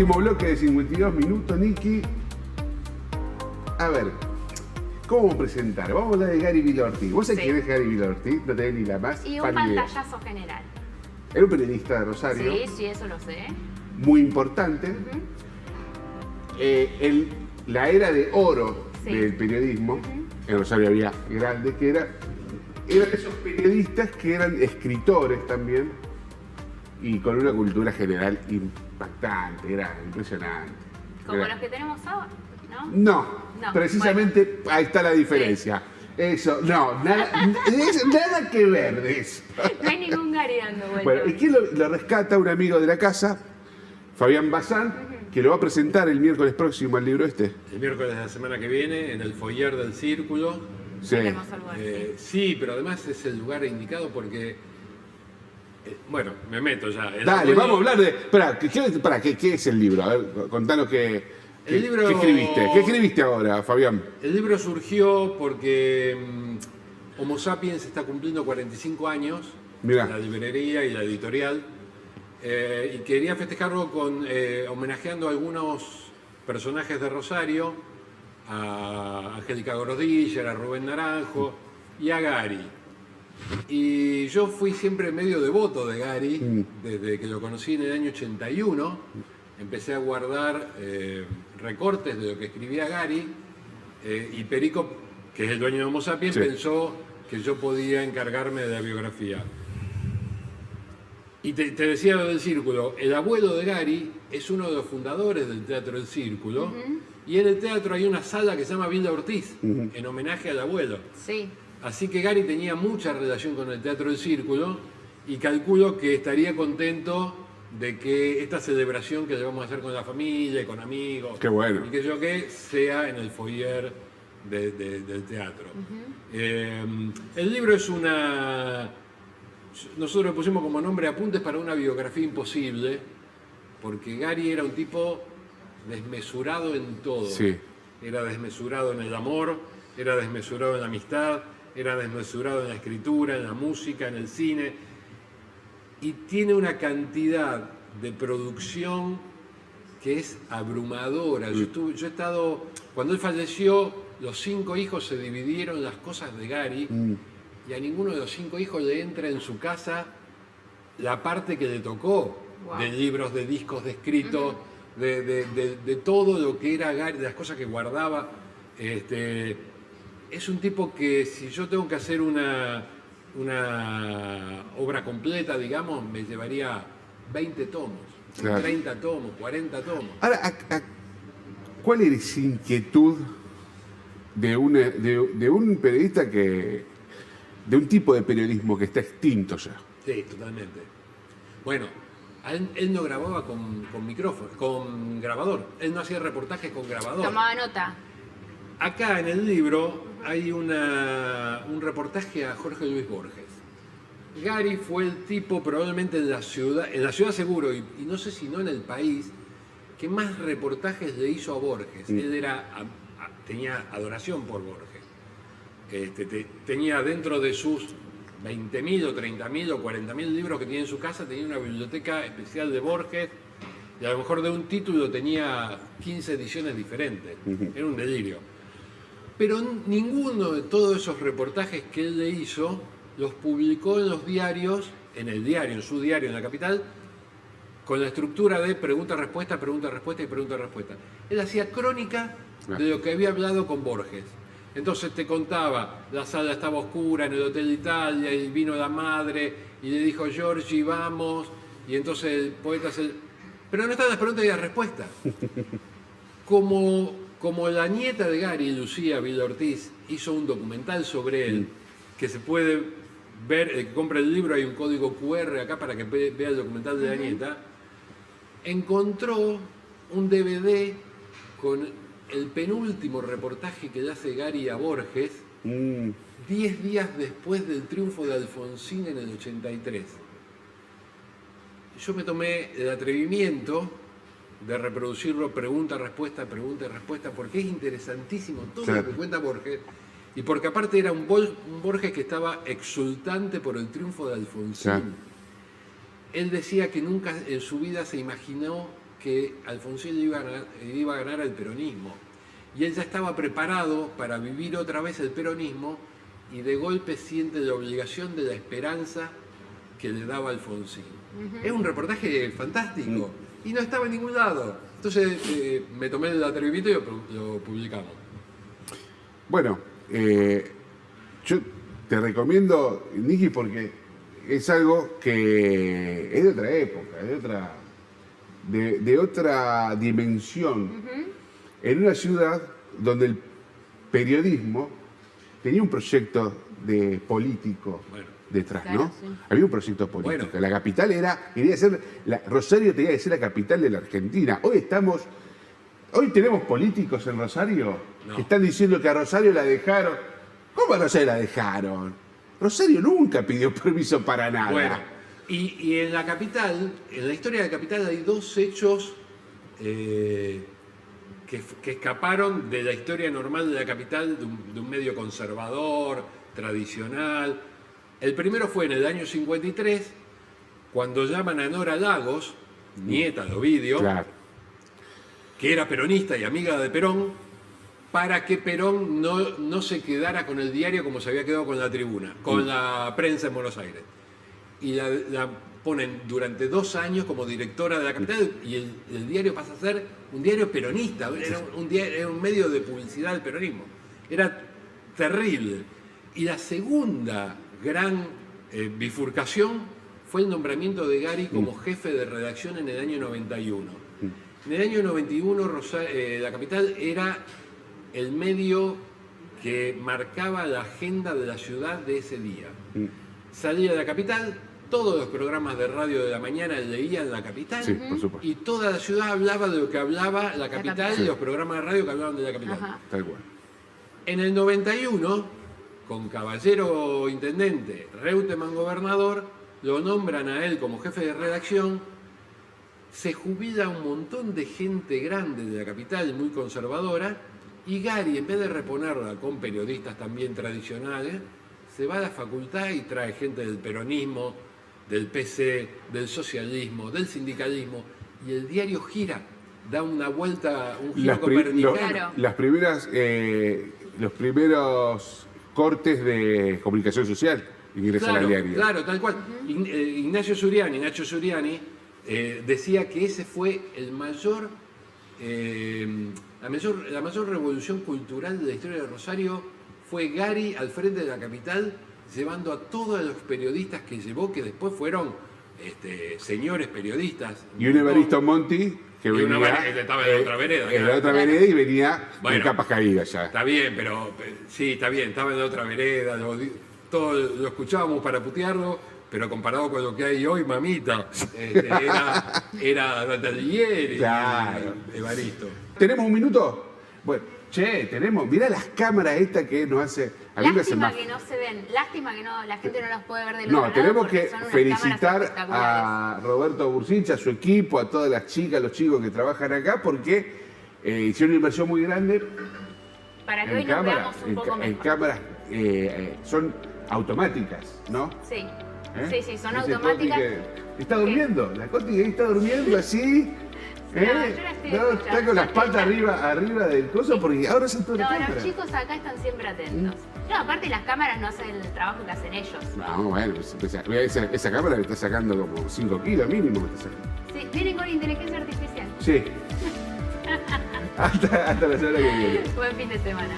Último bloque de 52 minutos, Nicky. A ver, ¿cómo vamos a presentar? Vamos a hablar de Gary Villorti. ¿Vos sabés quién es Gary Villorti? No tenés ni la más Y un pálida idea. pantallazo general. Era un periodista de Rosario. Sí, sí, eso lo sé. Muy importante. La era de oro del periodismo. En Rosario había grandes que eran esos periodistas que eran escritores también y con una cultura general impactante, era impresionante. Como Era- los que tenemos ahora, ¿no? No, precisamente ahí está la diferencia. Eso, no, nada que ver de eso. No hay ningún Gary dando vueltas. Bueno, ¿y quién lo rescata? Un amigo de la casa, Fabián Bazán, que lo va a presentar el miércoles próximo al libro este. El miércoles de la semana que viene, en el foyer del Círculo. Sí. Qué hermoso lugar, sí. Sí, pero además es el lugar indicado porque... bueno, me meto ya. Dale, vamos a hablar de... ¿Qué es el libro? A ver, contanos qué escribiste. ¿Qué escribiste ahora, Fabián? El libro surgió porque Homo Sapiens está cumpliendo 45 años, Mirá. la librería y la editorial, y quería festejarlo homenajeando a algunos personajes de Rosario, a Angélica Grodiller, a Rubén Naranjo y a Gary. Y yo fui siempre medio devoto de Gary, desde que lo conocí en el año 81. Empecé a guardar recortes de lo que escribía Gary, y Perico, que es el dueño de Homo Sapiens, Sí. pensó que yo podía encargarme de la biografía. Y te decía lo del Círculo, el abuelo de Gary es uno de los fundadores del Teatro del Círculo, y en el teatro hay una sala que se llama Villa Ortiz, en homenaje al abuelo. Sí. Así que Gary tenía mucha relación con el Teatro del Círculo, y calculo que estaría contento de que esta celebración que le vamos a hacer con la familia y con amigos, Qué bueno. y que yo que sea en el foyer del teatro. El libro es nosotros le pusimos como nombre Apuntes para una biografía imposible, porque Gary era un tipo desmesurado en todo. Sí. Era desmesurado en el amor, era desmesurado en la amistad, era desmesurado en la escritura, en la música, en el cine. Y tiene una cantidad de producción que es abrumadora. Yo he estado, cuando él falleció, los 5 hijos se dividieron las cosas de Gary, y a ninguno de los 5 hijos le entra en su casa la parte que le tocó, Wow. de libros, de discos, de escritos, de todo lo que era Gary, de las cosas que guardaba. Es un tipo que, si yo tengo que hacer una obra completa, digamos, me llevaría 20 tomos, Claro. 30 tomos, 40 tomos. Ahora, ¿cuál es esa inquietud de un periodista de un tipo de periodismo que está extinto ya? Sí, totalmente. Bueno, él no grababa con micrófono, con grabador. Él no hacía reportajes con grabador. Tomaba nota. Acá en el libro hay un reportaje a Jorge Luis Borges. Gary fue el tipo, probablemente en la ciudad seguro, y no sé si no en el país, que más reportajes le hizo a Borges. Él tenía adoración por Borges. Tenía dentro de sus 20.000 o 30.000 o 40.000 libros que tenía en su casa, tenía una biblioteca especial de Borges, y a lo mejor de un título tenía 15 ediciones diferentes. Era un delirio. Pero ninguno de todos esos reportajes que él le hizo los publicó en los diarios, en su diario en la capital, con la estructura de pregunta-respuesta, pregunta-respuesta y pregunta-respuesta. Él hacía crónica de lo que había hablado con Borges. Entonces te contaba, la sala estaba oscura en el Hotel Italia y vino la madre y le dijo, Giorgi, vamos. Y entonces el poeta pero no están las preguntas y las respuestas. Como la nieta de Gary, Lucía Villortiz, hizo un documental sobre él, que se puede ver, el que compra el libro hay un código QR acá para que vea el documental de la nieta, encontró un DVD con el penúltimo reportaje que le hace Gary a Borges, 10 días después del triunfo de Alfonsín en el 83. Yo me tomé el atrevimiento de reproducirlo pregunta-respuesta, pregunta-respuesta, porque es interesantísimo todo lo que cuenta Borges, y porque aparte era un Borges que estaba exultante por el triunfo de Alfonsín. Él decía que nunca en su vida se imaginó que Alfonsín iba a ganar al peronismo. Y él ya estaba preparado para vivir otra vez el peronismo y de golpe siente la obligación de la esperanza que le daba Alfonsín. Es un reportaje fantástico y no estaba en ningún lado. Entonces me tomé el atrevimiento y lo publicamos. Bueno, yo te recomiendo, Niki, porque es algo que es de otra época, de otra dimensión. En una ciudad donde el periodismo tenía un proyecto de político detrás, claro, ¿no? sí. Había un proyecto político. Bueno. La capital quería ser, Rosario tenía que ser la capital de la Argentina. Hoy tenemos políticos en Rosario que están diciendo que a Rosario la dejaron. ¿Cómo a Rosario la dejaron? Rosario nunca pidió permiso para nada. Bueno, y en la capital, en la historia de la capital hay dos hechos que escaparon de la historia normal de la capital, de un medio conservador, tradicional. El primero fue en el año 53, cuando llaman a Nora Lagos, nieta de Ovidio, Claro. que era peronista y amiga de Perón, para que Perón no se quedara con el diario como se había quedado con la Tribuna, con la prensa en Buenos Aires. Y la ponen durante 2 años como directora de la capital y el diario pasa a ser un diario peronista, era un medio de publicidad del peronismo. Era terrible. Y la segunda gran bifurcación fue el nombramiento de Gari como jefe de redacción en el año 91. En el año 91 la capital era el medio que marcaba la agenda de la ciudad de ese día. Salía de la capital, todos los programas de radio de la mañana leían la capital, Sí, por supuesto. y toda la ciudad hablaba de lo que hablaba la capital capital. y los programas de radio que hablaban de la capital. Ajá. Tal cual. En el 91, con Caballero intendente, Reutemann gobernador, lo nombran a él como jefe de redacción, se jubila un montón de gente grande de la capital, muy conservadora, y Gari, en vez de reponerla con periodistas también tradicionales, se va a la facultad y trae gente del peronismo, del PC, del socialismo, del sindicalismo, y el diario gira, da una vuelta, un giro copernicano. Claro. Los primeros cortes de comunicación social ingresan al diario. Claro, tal cual. Nacho Suriani, decía que ese fue la mayor revolución cultural de la historia de Rosario, fue Gari al frente de la capital, llevando a todos los periodistas que llevó, que después fueron señores periodistas. Y un Evaristo Monti que venía. Estaba en la otra vereda. En la otra vereda y venía Bueno. en capas caídas ya. Está bien, pero sí, está bien, estaba en la otra vereda, todo lo escuchábamos para putearlo, pero comparado con lo que hay hoy, mamita, era Datalier y Claro. Evaristo. ¿Tenemos un minuto? Bueno, tenemos. Mirá las cámaras estas que nos hace. A mí me hace Lástima más. que no se ven, lástima que la gente no las puede ver del No, otro lado tenemos porque que son unas felicitar cámaras espectaculares. a Roberto Bursich, a su equipo, a todas las chicas, los chicos que trabajan acá, porque hicieron una inversión muy grande Para que hoy nos veamos un poco en mejor. cámaras, son automáticas, ¿no? Sí, ¿Eh? sí, son Dice automáticas. Coti que está durmiendo, la Coti que ahí está durmiendo así. No, yo la estoy escuchando. Está con las patas arriba del coso porque ahora se toda la No, cámara. los chicos acá están siempre atentos. No, aparte las cámaras no hacen el trabajo que hacen ellos. No, bueno, esa cámara le está sacando como 5 kilos mínimo. me está sacando. Sí, vienen con inteligencia artificial. Sí. hasta la semana que viene. Buen fin de semana.